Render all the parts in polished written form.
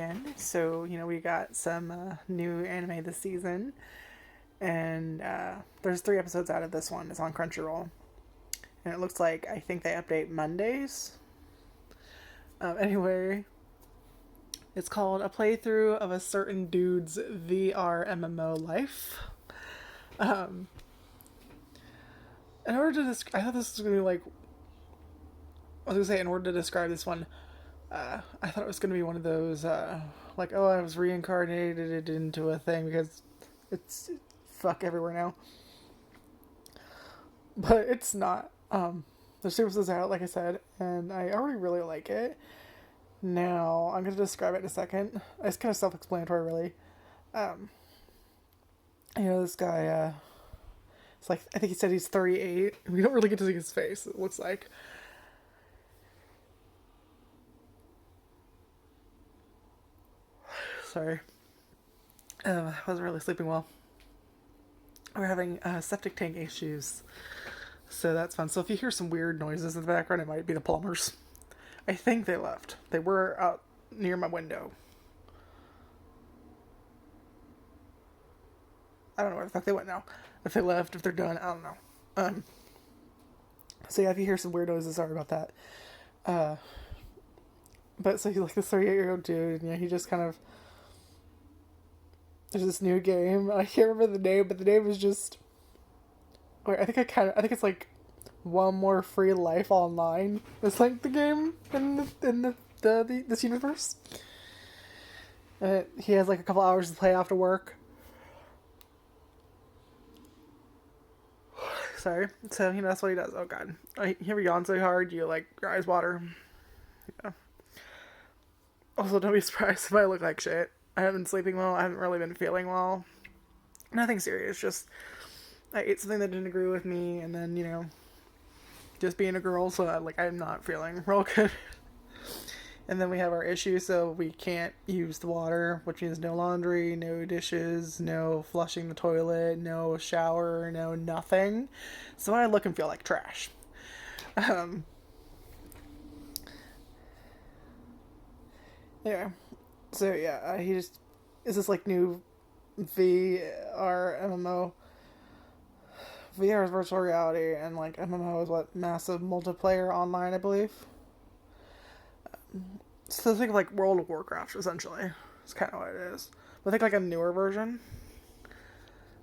again. So, we got some new anime this season. And there's 3 episodes out of this one. It's on Crunchyroll. And it looks like, I think they update Mondays. Anyway, it's called A Playthrough of a Certain Dude's VRMMO Life. In order to I thought this was going to be like, I was going to say, in order to describe this one, I thought it was going to be one of those, like, oh, I was reincarnated into a thing because it's fuck everywhere now. But it's not. The series is out, like I said, and I already really like it. Now, I'm going to describe it in a second. It's kind of self-explanatory, really. This guy, it's like, I think he said he's 38. We don't really get to see his face, it looks like. Sorry. I wasn't really sleeping well. We're having septic tank issues. So that's fun. So if you hear some weird noises in the background, it might be the plumbers. I think they left. They were out near my window. I don't know where the fuck they went now. If they left, if they're done, I don't know. So yeah, if you hear some weird noises, sorry about that. But so he's like this 38-year-old dude, and he just kind of, there's this new game. I can't remember the name, but the name is just, wait, I think it's like One More Free Life Online. It's like the game in this universe. He has like a couple hours to play after work. Sorry. So, that's what he does. Oh, God. You ever yawn so hard, your eyes water. Yeah. Also, don't be surprised if I look like shit. I haven't been sleeping well. I haven't really been feeling well. Nothing serious. Just, I ate something that didn't agree with me, and then, just being a girl, so I'm not feeling real good. And then we have our issue, so we can't use the water, which means no laundry, no dishes, no flushing the toilet, no shower, no nothing. So I look and feel like trash. Yeah. So yeah, he just is this new VRMMO. VR is virtual reality, and MMO is what, massive multiplayer online, I believe. So think of World of Warcraft, essentially. It's kind of what it is. But think a newer version.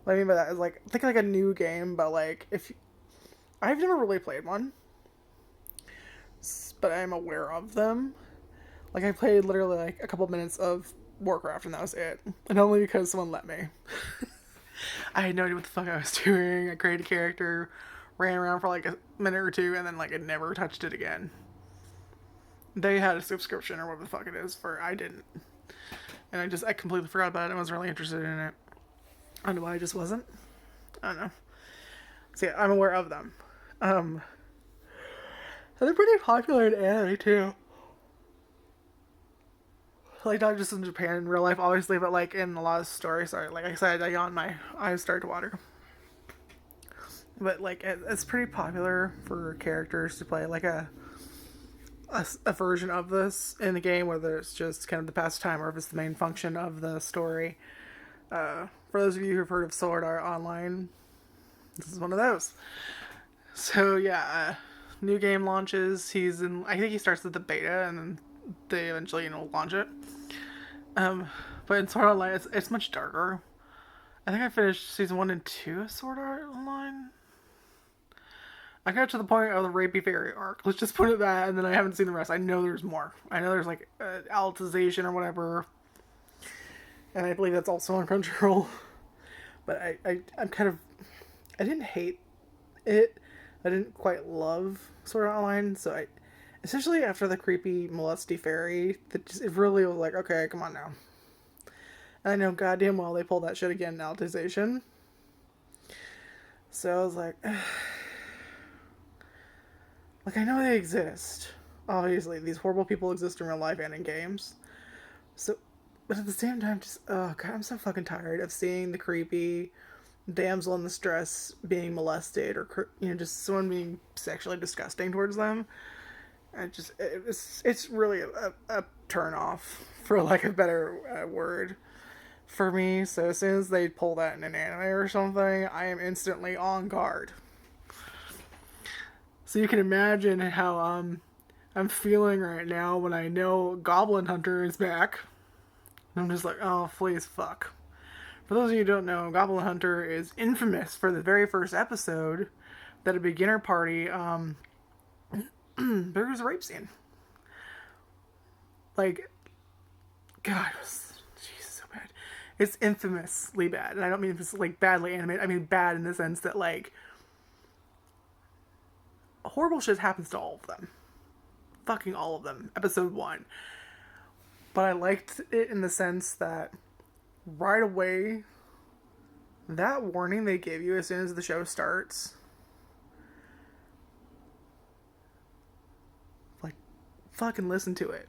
What I mean by that is think a new game, but if I've never really played one, but I'm aware of them. I played literally a couple minutes of Warcraft, and that was it. And only because someone let me. I had no idea what the fuck I was doing. I created a character, ran around for a minute or two, and then I never touched it again. They had a subscription or whatever the fuck it is I didn't. And I completely forgot about it and was really interested in it. I don't know why I just wasn't. I don't know. So yeah, I'm aware of them. And they're pretty popular in anime too. Not just in Japan, in real life, obviously, but in a lot of stories. Sorry, like I said, I yawned, my eyes started to water. But it's pretty popular for characters to play a version of this in the game, whether it's just kind of the pastime or if it's the main function of the story. For those of you who've heard of Sword Art Online, this is one of those. So yeah, new game launches. I think he starts with the beta, and then they eventually launch it. But in Sword Art Online, it's much darker. I think I finished season 1 and 2 of Sword Art Online. I got to the point of the Rapey Fairy arc. Let's just put it that, and then I haven't seen the rest. I know there's more. I know there's Alicization or whatever. And I believe that's also on Crunchyroll. But I'm kind of, I didn't hate it. I didn't quite love Sword Art Online, so especially after the creepy molesty fairy, it really was okay, come on now. And I know goddamn well they pulled that shit again in Alicization. So I was I know they exist. Obviously, these horrible people exist in real life and in games. So, but at the same time, just, oh god, I'm so fucking tired of seeing the creepy damsel in distress being molested or, just someone being sexually disgusting towards them. It's really a turn off for lack of a better word, for me. So as soon as they pull that in an anime or something, I am instantly on guard. So you can imagine how I'm feeling right now when I know Goblin Hunter is back. I'm just like, oh, please, fuck. For those of you who don't know, Goblin Hunter is infamous for the very first episode that a beginner party, there was a rape scene. Like, God, it was, Jesus, so bad. It's infamously bad, and I don't mean it's like badly animated. I mean bad in the sense that like horrible shit happens to all of them, fucking all of them. Episode 1, but I liked it in the sense that right away, that warning they give you as soon as the show starts, like, fucking listen to it.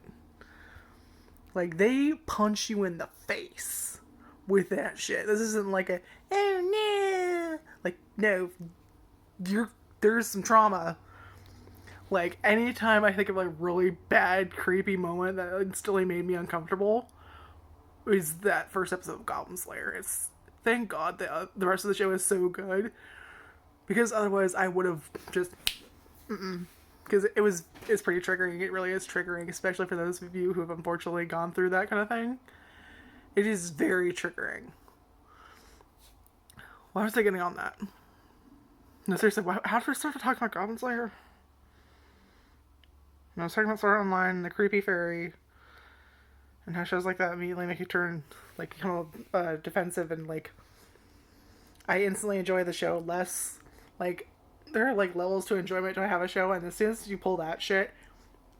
Like, they punch you in the face with that shit. This isn't like a, oh no. Like, no, there's some trauma. Like, anytime I think of, like, really bad, creepy moment that instantly made me uncomfortable is that first episode of Goblin Slayer. It's, thank God that the rest of the show is so good. Because otherwise I would have just, because it's pretty triggering. It really is triggering, especially for those of you who have unfortunately gone through that kind of thing. It is very triggering. Why was I getting on that? No, seriously, how did we start talking about Goblin Slayer? I was talking about Sword Art Online, the creepy fairy, and how shows like that immediately make you turn, like, become defensive, and, like, I instantly enjoy the show less. Like, there are, like, levels to enjoyment to have a show, and as soon as you pull that shit,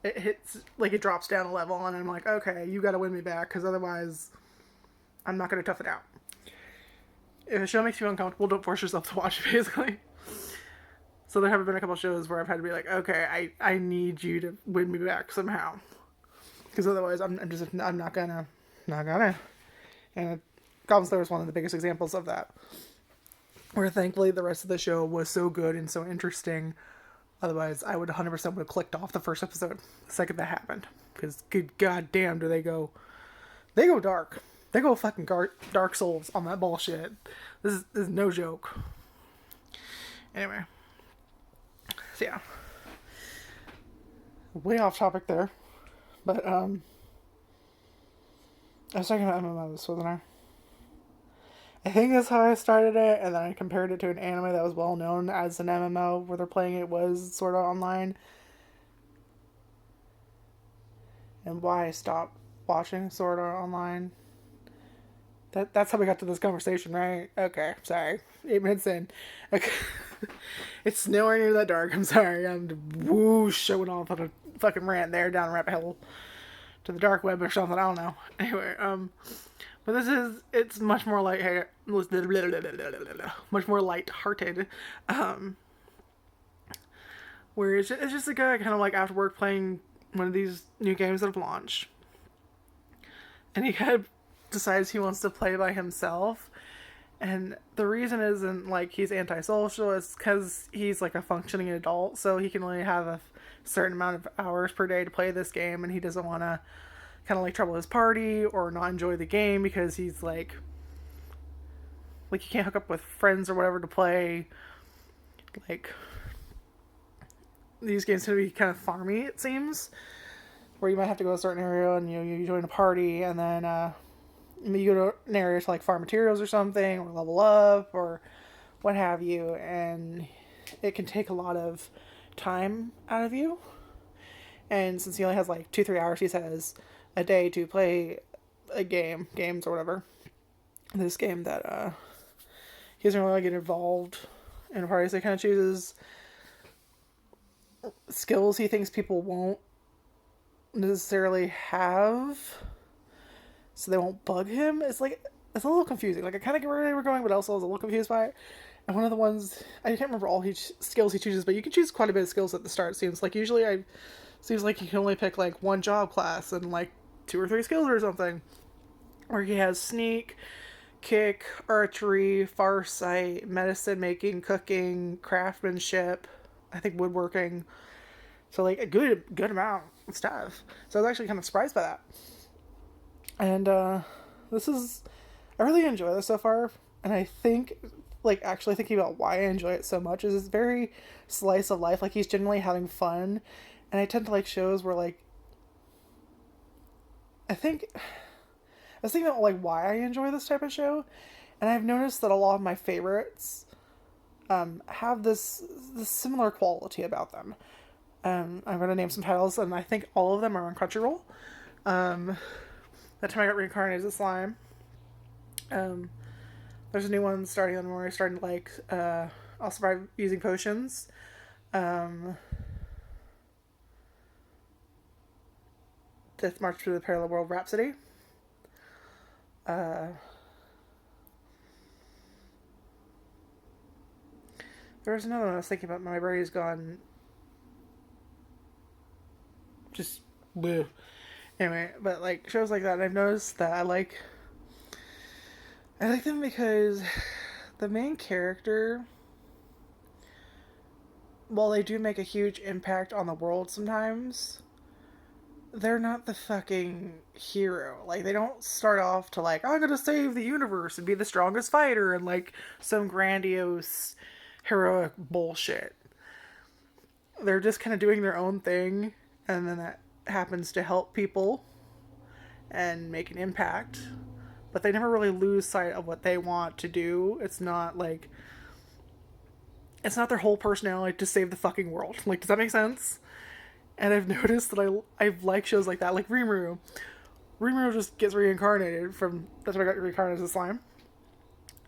it hits, like, it drops down a level, and I'm like, okay, you gotta win me back, because otherwise, I'm not gonna tough it out. If a show makes you uncomfortable, don't force yourself to watch it, basically. So there have been a couple shows where I've had to be like, okay, I need you to win me back somehow, because otherwise I'm not gonna. And Goblin Slayer is one of the biggest examples of that, where thankfully the rest of the show was so good and so interesting. Otherwise, I would 100% would have clicked off the first episode the second that happened, because good goddamn do they go dark. They go fucking Dark Souls on that bullshit. This is no joke. Anyway. So yeah. Way off topic there. But, I was talking about MMOs, wasn't I? I think that's how I started it, and then I compared it to an anime that was well known as an MMO, where they're playing it was Sword Art Online. And why I stopped watching Sword Art Online. That's how we got to this conversation, right? Okay, sorry. 8 minutes in. Okay. It's nowhere near that dark. I'm sorry. I'm whoosh showing off on a fucking rant there down a rabbit hole to the dark web or something. I don't know. Anyway, but it's much more like, hey, much more light-hearted. Where it's just a guy kind of like after work playing one of these new games that have launched, and he kind of decides he wants to play by himself. And the reason isn't like he's antisocial, it's because he's like a functioning adult, so he can only have a certain amount of hours per day to play this game, and he doesn't want to kind of like trouble his party or not enjoy the game because he's like he can't hook up with friends or whatever to play. Like, these games can be kind of farmy, it seems, where you might have to go to a certain area and you join a party, and then you go to an area to like farm materials or something, or level up, or what have you, and it can take a lot of time out of you. And since he only has like 2-3 hours, he says, a day to play games or whatever, this game that he doesn't really get involved in parties. He kind of chooses skills he thinks people won't necessarily have, so they won't bug him. It's a little confusing. Like, I kind of get where they were going, but also I was a little confused by it. And one of the ones, I can't remember all skills he chooses, but you can choose quite a bit of skills at the start. Seems like usually seems like you can only pick like one job class and like 2 or 3 skills or something. Or he has sneak, kick, archery, farsight, medicine making, cooking, craftsmanship, I think woodworking. So like a good amount of stuff. So I was actually kind of surprised by that. And this is, I really enjoy this so far. And I think, like, actually thinking about why I enjoy it so much is it's very slice of life. Like, he's generally having fun. And I tend to like shows where, like, I think, I was thinking about, like, why I enjoy this type of show. And I've noticed that a lot of my favorites have this similar quality about them. I'm going to name some titles, and I think all of them are on Crunchyroll. That time I got reincarnated as a slime. Um, there's a new one starting on where I started like I'll survive using potions. Um, Death March through the Parallel World Rhapsody. Uh, there was another one I was thinking about. My brain is gone. Just blue. Anyway, but like shows like that, I've noticed that I like them because the main character, while they do make a huge impact on the world sometimes, they're not the fucking hero. Like, they don't start off to, like, I'm gonna save the universe and be the strongest fighter and, like, some grandiose, heroic bullshit. They're just kind of doing their own thing, and then that happens to help people and make an impact. But they never really lose sight of what they want to do. It's not like, it's not their whole personality to save the fucking world. Like, does that make sense? And I've noticed that I like shows like that, like Rimuru. Rimuru just gets reincarnated from, that's why I got reincarnated as a slime.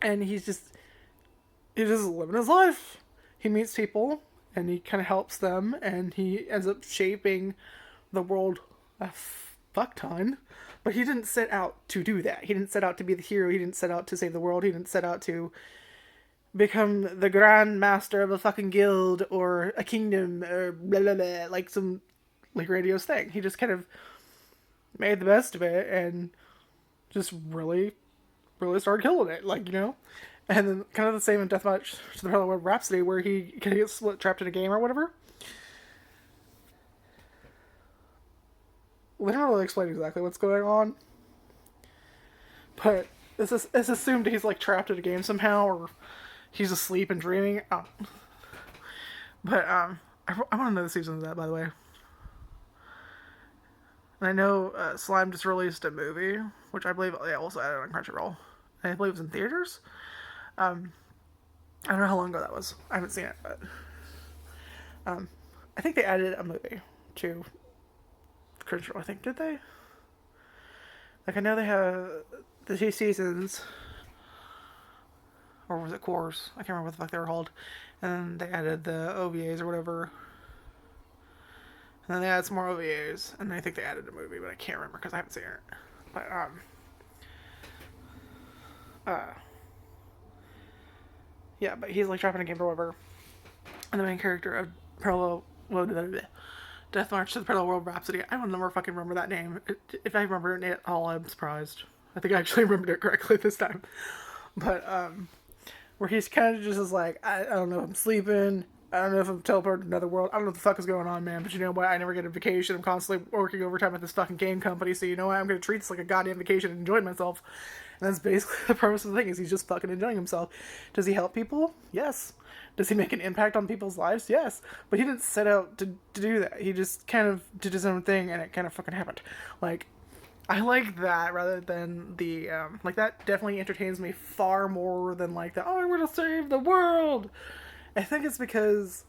And he's just living his life. He meets people, and he kind of helps them, and he ends up shaping the world a fuck ton. But he didn't set out to do that. He didn't set out to be the hero. He didn't set out to save the world. He didn't set out to become the grand master of a fucking guild or a kingdom or blah blah blah, like some like grandiose thing. He just kind of made the best of it and just really, really started killing it, like, you know. And then kind of the same in Deathmatch to the Parallel World Rhapsody, where he kind of gets split, trapped in a game or whatever. They don't really explain exactly what's going on, but it's assumed he's like trapped in a game somehow, or he's asleep and dreaming. Oh. But I want to know the season of that, by the way. And I know Slime just released a movie, which I believe they also added on Crunchyroll. And I believe it was in theaters. I don't know how long ago that was. I haven't seen it, but I think they added a movie to Crunchyroll. I think, did they? Like, I know they have the 2 seasons, or was it cores? I can't remember what the fuck they were called. And then they added the OVAs or whatever. And then they added some more OVAs, and I think they added a movie, but I can't remember because I haven't seen it. But yeah, but he's like trapped in a game or whatever. And the main character of Death March to the Parallel World Rhapsody, I will never fucking remember that name. If I remember it at all, I'm surprised. I think I actually remembered it correctly this time. But where he's kind of just is like, I don't know if I'm sleeping, I don't know if I'm teleported to another world, I don't know what the fuck is going on, man, but you know what, I never get a vacation, I'm constantly working overtime at this fucking game company, so you know what, I'm gonna treat this like a goddamn vacation and enjoy myself. And that's basically the premise of the thing, is he's just fucking enjoying himself. Does he help people? Yes. Does he make an impact on people's lives? Yes. But he didn't set out to do that. He just kind of did his own thing, and it kind of fucking happened. Like, I like that rather than the, like, that definitely entertains me far more than, like, the, oh, I'm gonna save the world! I think it's because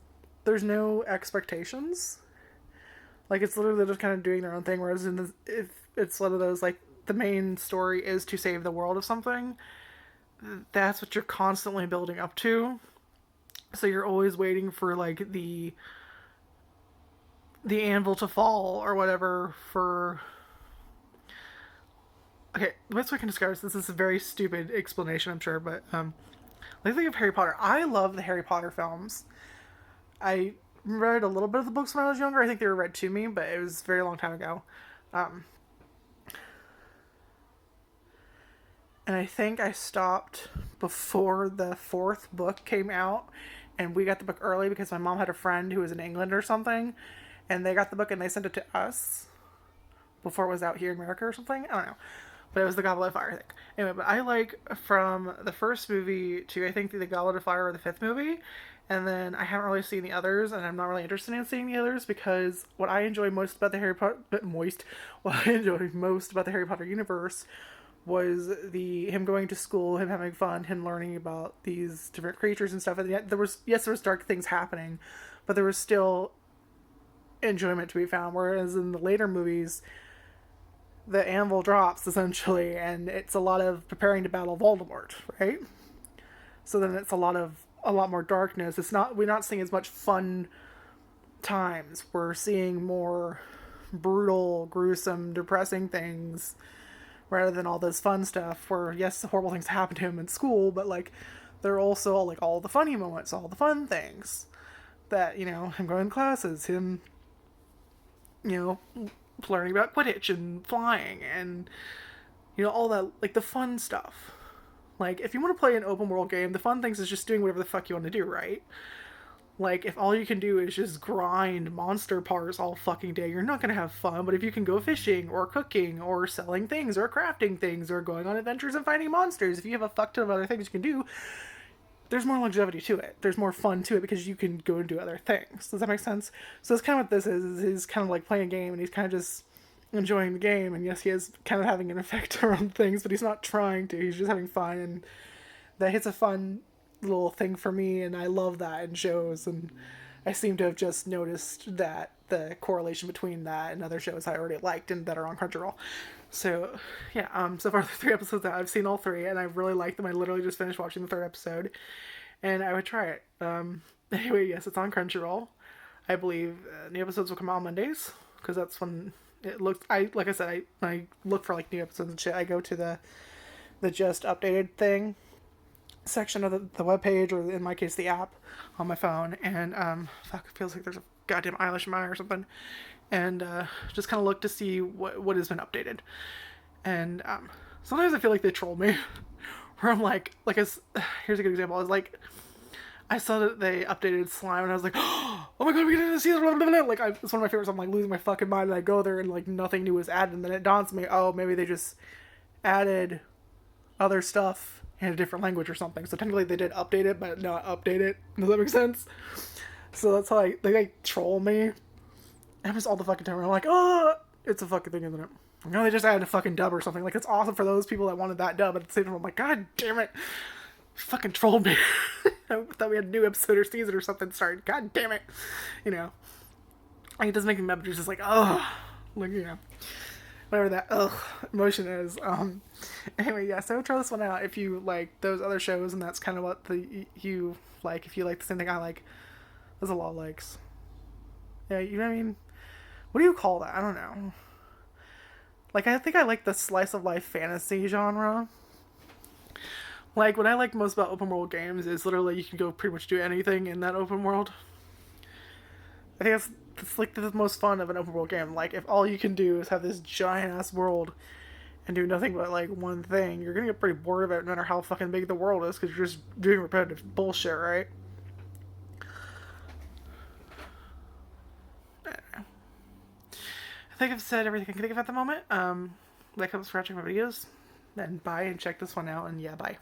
there's no expectations. Like, it's literally just kind of doing their own thing, whereas if it's one of those, like, the main story is to save the world of something, that's what you're constantly building up to. So you're always waiting for, like, the anvil to fall or whatever for... Okay, the best way I can describe this is a very stupid explanation, I'm sure, but, like, think of Harry Potter. I love the Harry Potter films. I read a little bit of the books when I was younger. I think they were read to me, but it was a very long time ago. And I think I stopped before the 4th book came out, and we got the book early because my mom had a friend who was in England or something, and they got the book and they sent it to us before it was out here in America or something. I don't know. but it was the Goblet of Fire, I think. Anyway, but I like from the first movie to I think the Goblet of Fire or the fifth movie, and then I haven't really seen the others, and I'm not really interested in seeing the others because what I enjoy most about the what I enjoy most about the Harry Potter universe was the him going to school, him having fun, him learning about these different creatures and stuff. And yet there was dark things happening, but there was still enjoyment to be found. Whereas in the later movies, the anvil drops essentially, and it's a lot of preparing to battle Voldemort, right? So then it's a lot more darkness. We're not seeing as much fun times. We're seeing more brutal, gruesome, depressing things rather than all this fun stuff where yes, horrible things happen to him in school, but like they're also like all the funny moments, all the fun things that, you know, him going to classes, him, you know, learning about Quidditch and flying and, you know, all that, like the fun stuff. Like if you want to play an open world game, the fun things is just doing whatever the fuck you want to do, right? Like, if all you can do is just grind monster parts all fucking day, you're not gonna have fun. But if you can go fishing, or cooking, or selling things, or crafting things, or going on adventures and fighting monsters, if you have a fuck ton of other things you can do, there's more longevity to it. There's more fun to it because you can go and do other things. Does that make sense? So that's kind of what this is. He's kind of like playing a game, and he's kind of just enjoying the game. And yes, he is kind of having an effect around things, but he's not trying to. He's just having fun, and that hits a fun little thing for me, and I love that in shows, and I seem to have just noticed that the correlation between that and other shows I already liked and that are on Crunchyroll. So yeah, so far the 3 episodes out, I've seen all 3 and I really like them. I literally just finished watching the 3rd episode and I would try it. Anyway, yes, it's on Crunchyroll. I believe new episodes will come out on Mondays because that's when it looks. Like I said, I look for like new episodes and shit. I go to the just updated thing section of the webpage, or in my case the app on my phone, and fuck, it feels like there's a goddamn eyelash in my eye or something, and just kind of look to see what has been updated. And sometimes I feel like they troll me where I'm like here's a good example. I was like, I saw that they updated Slime and I was like, oh my god, we get to see this, blah, blah, blah. Like it's one of my favorites. I'm like losing my fucking mind, and I go there and like nothing new was added, and then it dawns on me, oh, maybe they just added other stuff in a different language or something. So technically they did update it, but not update it. Does that make sense? So that's how they troll me. And just all the fucking time. I'm like, oh, it's a fucking thing, isn't it? You know, they just added a fucking dub or something. Like, it's awesome for those people that wanted that dub. But at the same time, I'm like, god damn it. Fucking trolled me. I thought we had a new episode or season or something started. God damn it. You know. Like, it does make me mad, but it's just like, oh. Like, you know. Whatever that emotion is. Anyway, yeah, so try this one out if you like those other shows, and that's kind of what you like. If you like the same thing I like, there's a lot of likes. Yeah, you know what I mean? What do you call that? I don't know. Like, I think I like the slice of life fantasy genre. Like, what I like most about open world games is literally you can go pretty much do anything in that open world. I think that's like the most fun of an open world game. Like, if all you can do is have this giant ass world and do nothing but like one thing, you're gonna get pretty bored of it no matter how fucking big the world is, because you're just doing repetitive bullshit, right? I think I've said everything I can think of at the moment. Like, I'm scratching my videos. Then bye, and check this one out, and yeah, bye.